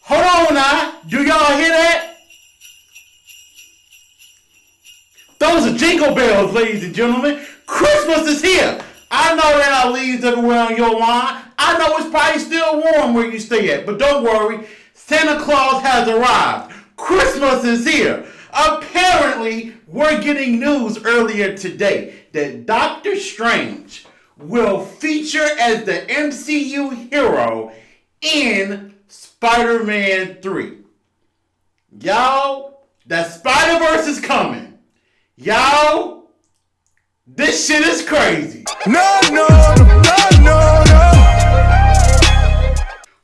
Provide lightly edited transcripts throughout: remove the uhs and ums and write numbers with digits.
Hold on now. Do y'all hear that? Those are jingle bells, ladies and gentlemen. Christmas is here. I know there are leaves everywhere on your lawn. I know it's probably still warm where you stay at. But don't worry. Santa Claus has arrived. Christmas is here. Apparently, we're getting news earlier today that Doctor Strange will feature as the MCU hero in Spider-Man 3. Y'all, that Spider-Verse is coming. Y'all, this shit is crazy. No.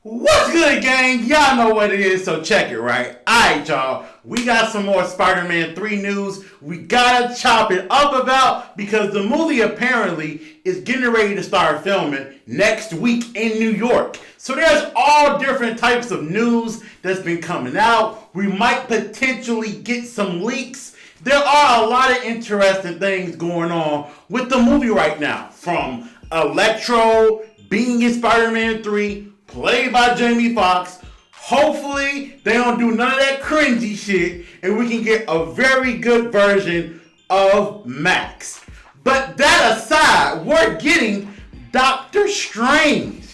What's good, gang? Y'all know what it is, so check it, right? Alright, y'all. We got some more Spider-Man 3 news we gotta chop it up about because the movie apparently is getting ready to start filming next week in New York. So there's all different types of news that's been coming out. We might potentially get some leaks. There are a lot of interesting things going on with the movie right now. From Electro being in Spider-Man 3, played by Jamie Foxx. Hopefully, they don't do none of that cringy shit and we can get a very good version of Max. But that aside, we're getting Doctor Strange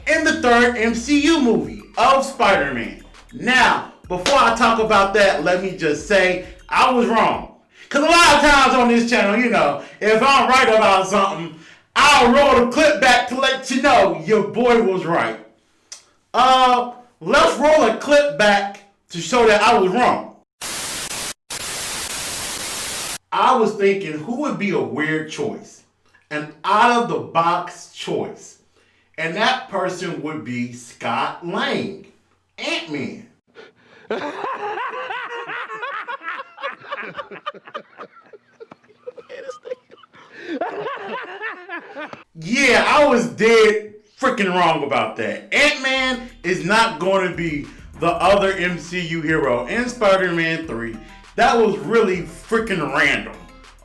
in the third MCU movie of Spider-Man. Now, before I talk about that, let me just say I was wrong. Because a lot of times on this channel, you know, if I'm right about something, I'll roll the clip back to let you know your boy was right. Let's roll a clip back to show that I was wrong. I was thinking, who would be a weird choice? An out-of-the-box choice. And that person would be Scott Lang, Ant-Man. Yeah, I was dead freaking wrong about that. Ant-Man is not going to be the other MCU hero in Spider-Man 3. That was really freaking random.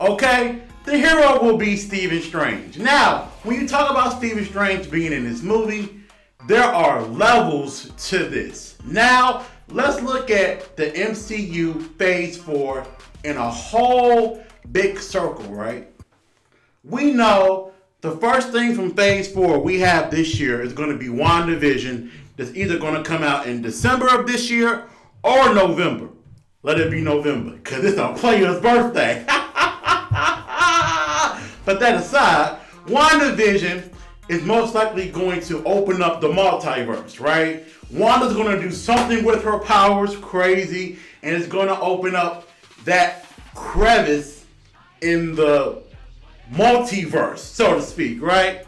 Okay? The hero will be Stephen Strange. Now, when you talk about Stephen Strange being in this movie, there are levels to this. Now, let's look at the MCU Phase 4 in a whole big circle, right? We know the first thing from Phase 4 we have this year is going to be WandaVision. That's either going to come out in December of this year or November. Let it be November, because it's a player's birthday. But that aside, WandaVision is most likely going to open up the multiverse, right? Wanda's going to do something with her powers, crazy, and it's going to open up that crevice in the multiverse, so to speak, right?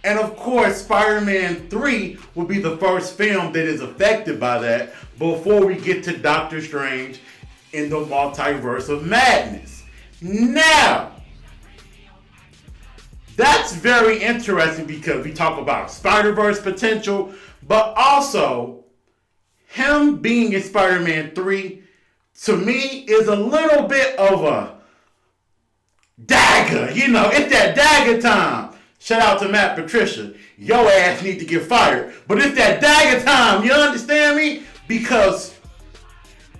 And of course, Spider-Man 3 will be the first film that is affected by that before we get to Doctor Strange in the multiverse of madness. Now, that's very interesting because we talk about Spider-Verse potential, but also him being in Spider-Man 3, to me, is a little bit of a dagger. You know, it's that dagger time. Shout out to Matt Patricia. Your ass need to get fired. But it's that dagger time. You understand me? Because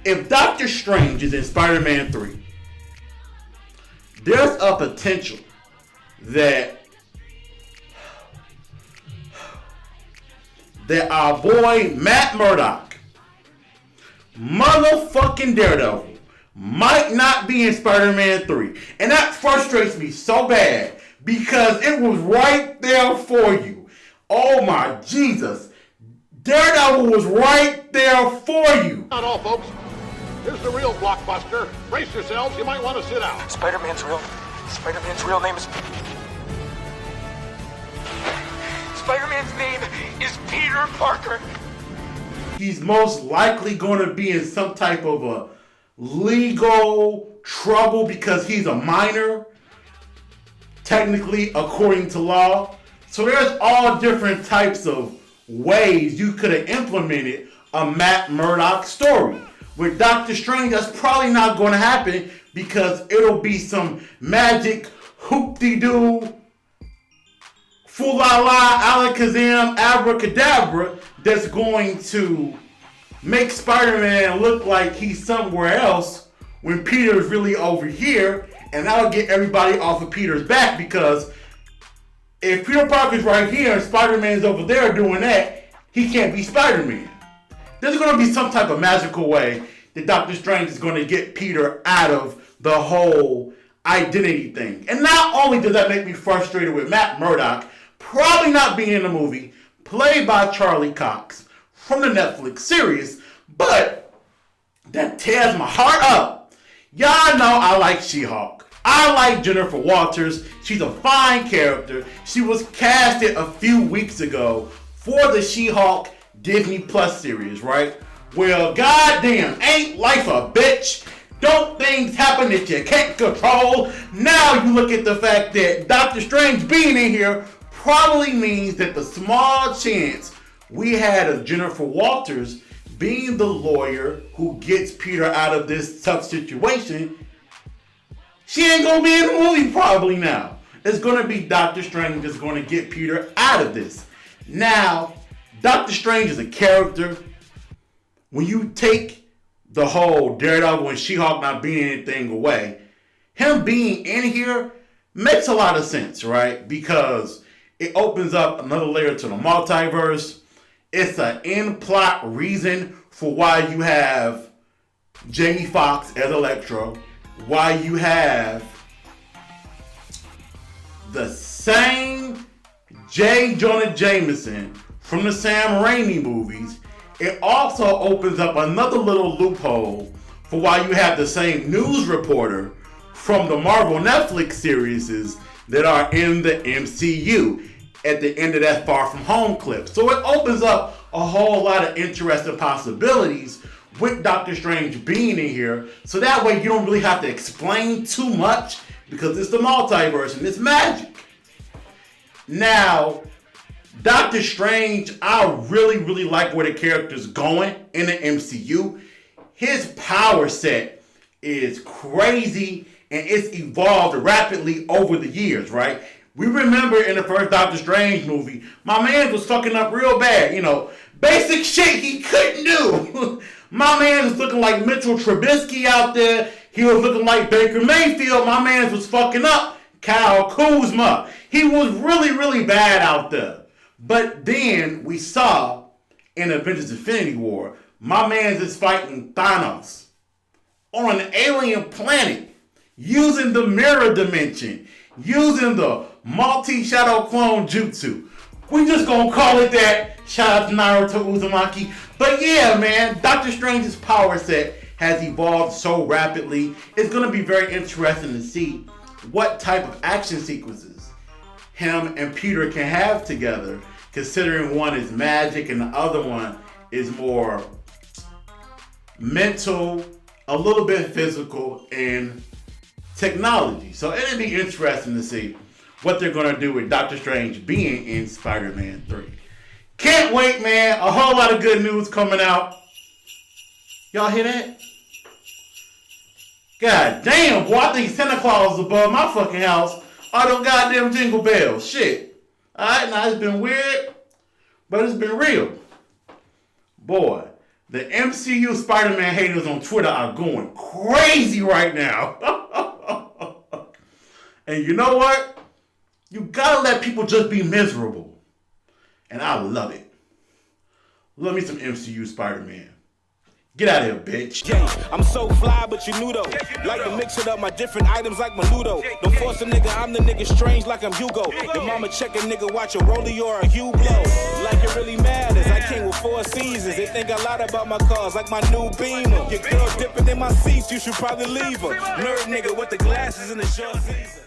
if Doctor Strange is in Spider-Man 3, there's a potential that our boy Matt Murdock, motherfucking Daredevil, might not be in Spider-Man 3. And that frustrates me so bad because it was right there for you. Oh my Jesus. Daredevil was right there for you. Not all, folks. Here's the real blockbuster. Brace yourselves, you might want to sit down. Spider-Man's real name is... Spider-Man's name is Peter Parker. He's most likely going to be in some type of a legal trouble because he's a minor, technically, according to law. So there's all different types of ways you could have implemented a Matt Murdock story. With Doctor Strange, that's probably not going to happen because it'll be some magic hoop-de-doo, foo-la-la, alakazam, abracadabra that's going to make Spider-Man look like he's somewhere else when Peter's really over here, and that'll get everybody off of Peter's back, because if Peter Parker's right here and Spider-Man's over there doing that, he can't be Spider-Man. There's going to be some type of magical way that Doctor Strange is going to get Peter out of the whole identity thing. And not only does that make me frustrated with Matt Murdock probably not being in the movie, played by Charlie Cox from the Netflix series, but that tears my heart up. Y'all know I like She-Hulk. I like Jennifer Walters. She's a fine character. She was casted a few weeks ago for the She-Hulk Disney Plus series, right? Well, goddamn, ain't life a bitch? Don't things happen that you can't control? Now you look at the fact that Doctor Strange being in here probably means that the small chance we had of Jennifer Walters being the lawyer who gets Peter out of this tough situation, she ain't gonna be in the movie probably now. It's gonna be Doctor Strange that's gonna get Peter out of this. Now, Doctor Strange is a character. When you take the whole Daredevil and She-Hulk not being anything away, him being in here makes a lot of sense, right? Because it opens up another layer to the multiverse. It's an in-plot reason for why you have Jamie Foxx as Electro, why you have the same J. Jonah Jameson from the Sam Raimi movies. It also opens up another little loophole for why you have the same news reporter from the Marvel Netflix series that are in the MCU at the end of that Far From Home clip. So it opens up a whole lot of interesting possibilities with Doctor Strange being in here. So that way you don't really have to explain too much, because it's the multiverse and it's magic. Now, Doctor Strange, I really like where the character's going in the MCU. His power set is crazy and it's evolved rapidly over the years, right? We remember in the first Doctor Strange movie, my man was fucking up real bad. You know, basic shit he couldn't do. My man was looking like Mitchell Trubisky out there. He was looking like Baker Mayfield. My man was fucking up Kyle Kuzma. He was really bad out there. But then we saw in Avengers Infinity War, my man is fighting Thanos on an alien planet using the mirror dimension, using the multi-shadow clone jutsu. We just gonna call it that. Shout out to Naruto Uzumaki. But yeah, man, Doctor Strange's power set has evolved so rapidly. It's gonna be very interesting to see what type of action sequences him and Peter can have together, considering one is magic and the other one is more mental, a little bit physical, and technology. So it'll be interesting to see what they're going to do with Doctor Strange being in Spider-Man 3. Can't wait, man. A whole lot of good news coming out. Y'all hear that? God damn, boy, I think Santa Claus is above my fucking house. All them goddamn jingle bells. Shit. Alright, now it's been weird, but it's been real. Boy, the MCU Spider-Man haters on Twitter are going crazy right now. And you know what? You gotta let people just be miserable. And I love it. Love me some MCU Spider-Man. Get out of here, bitch. Yeah, I'm so fly, but you knew though. Like to mix it up, my different items like Menudo. Don't force a nigga, I'm the nigga strange like I'm Hugo. Your mama check a nigga, watch a rollie or a Hugh blow. Like it really matters, I came with 4 seasons. They think a lot about my cars, like my new Beamer. Your girl dipping in my seats, you should probably leave her. Nerd nigga with the glasses and the short season.